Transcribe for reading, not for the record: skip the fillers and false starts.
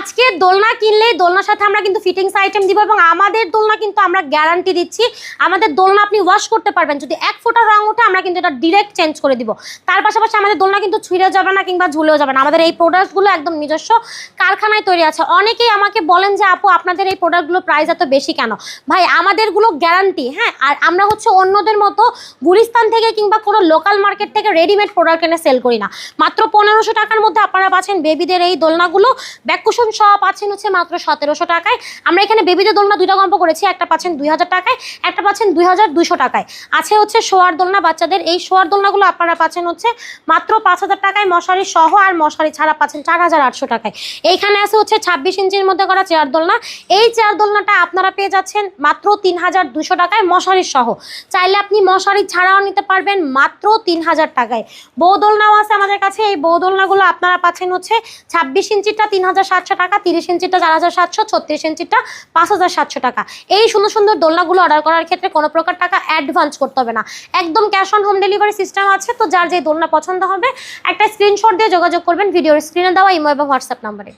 আজকে দোলনা কিনলেই দোলনার সাথে আমরা কিন্তু ফিটিংস আইটেম দিব এবং আমাদের দোলনা কিন্তু আমরা গ্যারান্টি দিচ্ছি। আমাদের দোলনা আপনি ওয়াশ করতে পারবেন, যদি 1 ফোঁটা রং ওঠে আমরা কিন্তু এটা ডিরেক্ট চেঞ্জ করে দিব। তার পাশাপাশি আমাদের দোলনা কিন্তু ছিঁড়ে যাবে না কিংবা ঝুলেও যাবে না। আমাদের এই প্রোডাক্টগুলো একদম নিজস্ব কারখানায় তৈরি আছে। অনেকেই আমাকে বলেন যে আপু আপনাদের এই প্রোডাক্টগুলো প্রাইস এত বেশি কেন? ভাই আমাদেরগুলো গ্যারান্টি, হ্যাঁ। আর আমরা হচ্ছে অন্যদের মতো গুলিস্তান থেকে কিংবা কোনো লোকাল মার্কেট থেকে রেডিমেড প্রোডাক্ট এনে সেল করি না। মাত্র 1500 টাকার মধ্যে আপনারা পাচ্ছেন বেবিদের এই দোলনাগুলো। ব্যাককুশন সহ পাচ্ছেন হচ্ছে মাত্র 1700 টাকায়। আমরা এখানে বেবিদের দোলনা দুইটা কম্পো করেছি, একটা পাচ্ছেন 2000 টাকায়, একটা পাচ্ছেন 2200 টাকায়। আছে হচ্ছে শোয়ার দোলনা বাচ্চাদের, এই শোয়ার দোলনাগুলো আপনারা পাচ্ছেন হচ্ছে মাত্র 5000 টাকায় মশারি সহ, আর মশারি ছাড়া পাচ্ছেন 4800 টাকায়। এইখানে আছে হচ্ছে 26 ইঞ্চির মধ্যে করা চেয়ার দোলনা। এই চেয়ার দোলনাটা আপনারা পেয়ে যাচ্ছেন মাত্র 3200 টাকায় মশারি সহ। চাইলে আপনি মশারি ছাড়াও নিতে পারবেন মাত্র 3000 টাকায়। বউ দোলনাও আছে আমাদের কাছে। এই বউ দোলনাগুলো আপনারা পাচ্ছেন হচ্ছে 26 ইঞ্চিটা 3700 টাকা, 30 ইঞ্চিটা 4700, 36 ইঞ্চিটা 5700 টাকা। এই সুন্দর সুন্দর দোলনাগুলো অর্ডার করার ক্ষেত্রে কোনো প্রকার টাকা অ্যাডভান্স করতে হবে না, একদম cash on home delivery system আছে। তো যার যে দোলনা পছন্দ হবে একটা স্ক্রিনশট দিয়ে যোগাযোগ করবেন ভিডিওর স্ক্রিনে দেওয়া ইমো এবং হোয়াটসঅ্যাপ নাম্বারে।